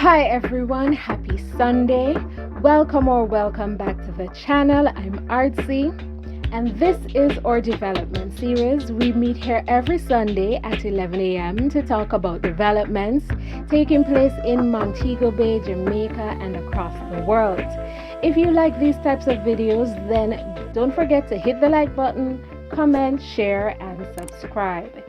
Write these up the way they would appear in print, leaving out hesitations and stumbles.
Hi everyone, happy Sunday. Welcome back to the channel. I'm Artsy and this is our development series. We meet here every Sunday at 11 a.m. to talk about developments taking place in Montego Bay, Jamaica and across the world. If you like these types of videos, then don't forget to hit the like button, comment, share and subscribe.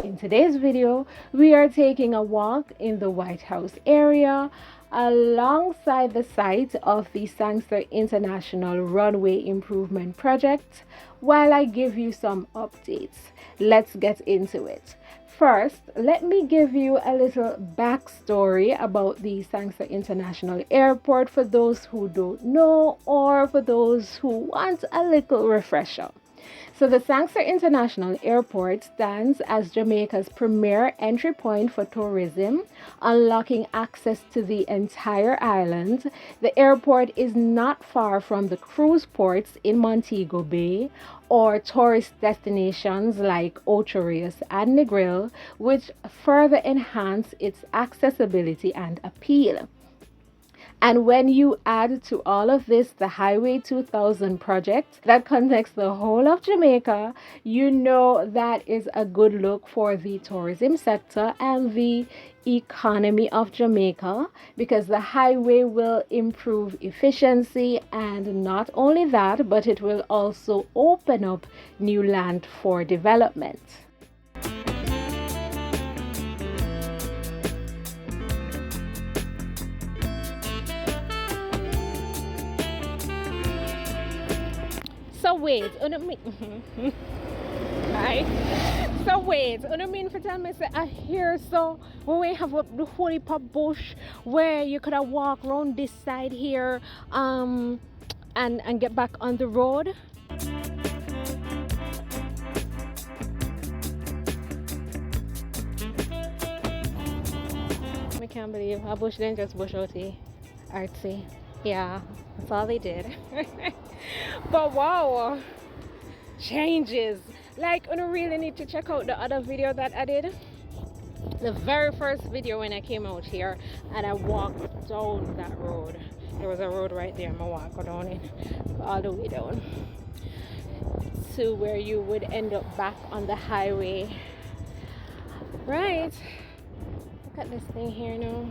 In today's video, we are taking a walk in the White House area alongside the site of the Sangster International Runway Improvement Project while I give you some updates. Let's get into it. First, let me give you a little backstory about the Sangster International Airport for those who don't know or for those who want a little refresher. So the Sangster International Airport stands as Jamaica's premier entry point for tourism, unlocking access to the entire island. The airport is not far from the cruise ports in Montego Bay or tourist destinations like Ocherius and Negril, which further enhance its accessibility and appeal. And when you add to all of this the Highway 2000 project that connects the whole of Jamaica, you know that is a good look for the tourism sector and the economy of Jamaica, because the highway will improve efficiency, and not only that, but it will also open up new land for development. So wait, right? So wait, mean for tell me say I hear so when we have up the Holypop Bush where you could have walk around this side here and get back on the road. I can't believe a bush then just bush out here. Artsy. Yeah, that's all they did. But wow, changes. Like, I really need to check out the other video that I did. The very first video when I came out here and I walked down that road. There was a road right there, and I walked down it all the way down to where you would end up back on the highway. Right. Look at this thing here now.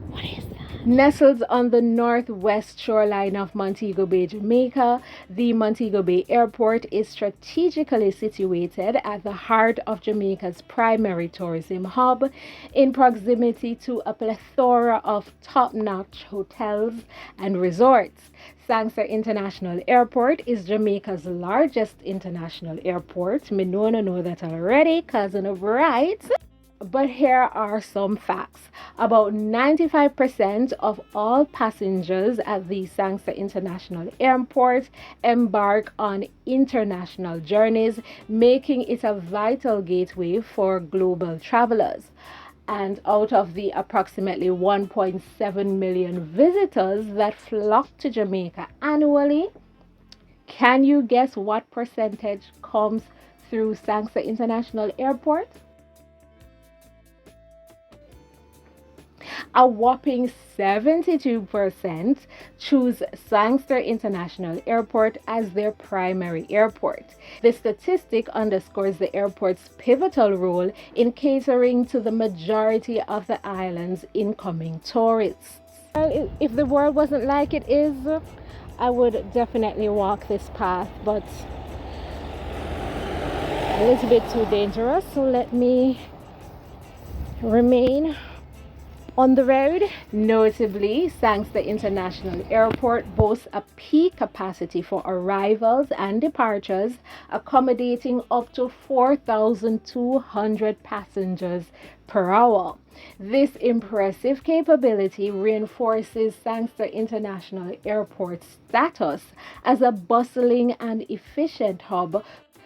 What is that? Nestled on the northwest shoreline of Montego Bay, Jamaica, the Montego Bay Airport is strategically situated at the heart of Jamaica's primary tourism hub, in proximity to a plethora of top-notch hotels and resorts. Sangster International Airport is Jamaica's largest international airport. Me know that already, cousin of right. But here are some facts. About 95% of all passengers at the Sangster International Airport embark on international journeys, making it a vital gateway for global travelers. And out of the approximately 1.7 million visitors that flock to Jamaica annually, can you guess what percentage comes through Sangster International Airport? A whopping 72% choose Sangster International Airport as their primary airport. This statistic underscores the airport's pivotal role in catering to the majority of the island's incoming tourists. Well, if the world wasn't like it is, I would definitely walk this path, but a little bit too dangerous, so let me remain on the road. Notably, Sangster International Airport boasts a peak capacity for arrivals and departures, accommodating up to 4,200 passengers per hour. This impressive capability reinforces Sangster International Airport's status as a bustling and efficient hub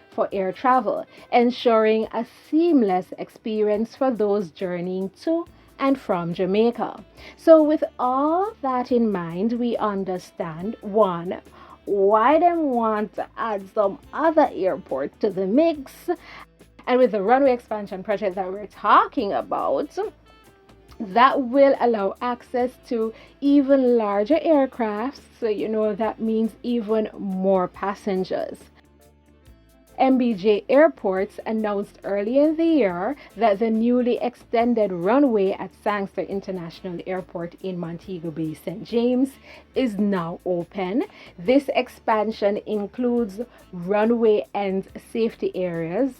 for air travel, ensuring a seamless experience for those journeying to and from Jamaica. So with all that in mind, we understand, one, why they want to add some other airport to the mix, And with the runway expansion project that we're talking about, that will allow access to even larger aircrafts, so that means even more passengers. MBJ Airports announced early in the year that the newly extended runway at Sangster International Airport in Montego Bay, St. James, is now open. This expansion includes runway and safety areas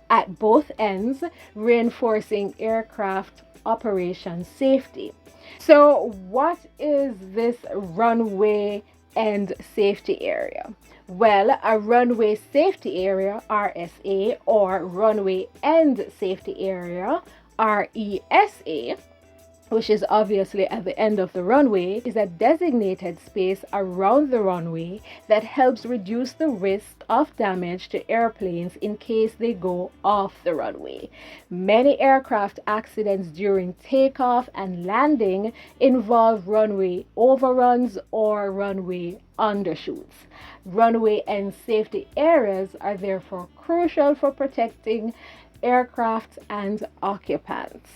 at both ends, reinforcing aircraft operation safety. So, what is this runway and safety area? Well, a runway safety area, RSA, or runway end safety area, RESA, which is obviously at the end of the runway, is a designated space around the runway that helps reduce the risk of damage to airplanes in case they go off the runway. Many aircraft accidents during takeoff and landing involve runway overruns or runway undershoots. Runway and safety areas are therefore crucial for protecting aircraft and occupants.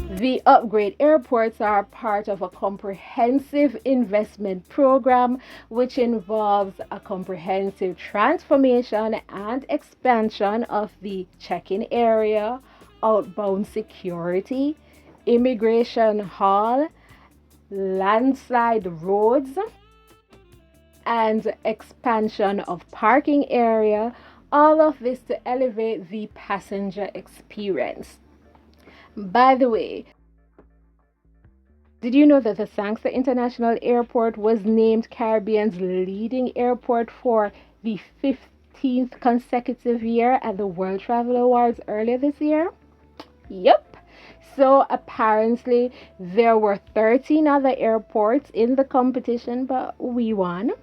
The upgrade airports are part of a comprehensive investment program which involves a comprehensive transformation and expansion of the check-in area, outbound security, immigration hall, landslide roads, and expansion of parking area, all of this to elevate the passenger experience. By the way, did you know that the Sangster International Airport was named Caribbean's leading airport for the 15th consecutive year at the World Travel Awards earlier this year? Yep. So apparently there were 13 other airports in the competition, but we won.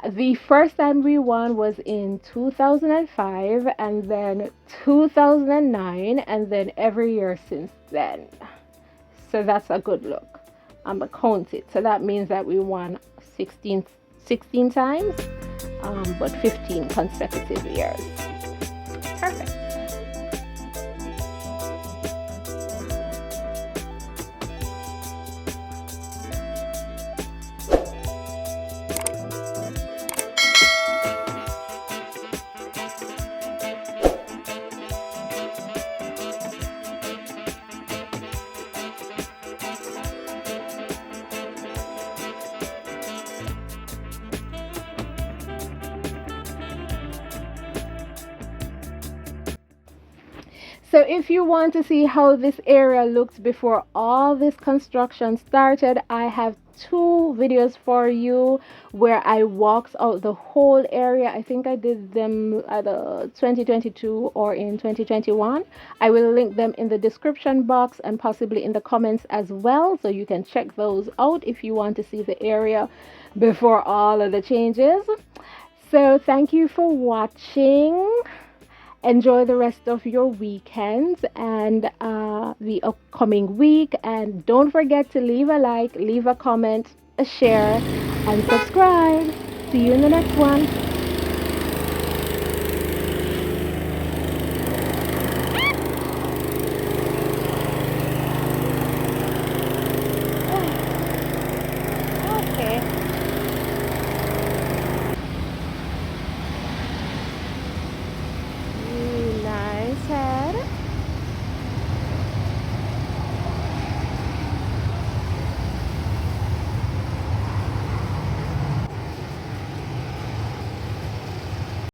The first time we won was in 2005, and then 2009, and then every year since then. So that's a good look. I'm gonna count it. So that means that we won 16 times, but 15 consecutive years. Perfect. So if you want to see how this area looked before all this construction started, I have 2 videos for you where I walked out the whole area. I think I did them either 2022 or in 2021. I will link them in the description box and possibly in the comments as well, so you can check those out if you want to see the area before all of the changes. So thank you for watching. Enjoy the rest of your weekend and the upcoming week, and don't forget to leave a like, leave a comment, a share, and subscribe. See you in the next one.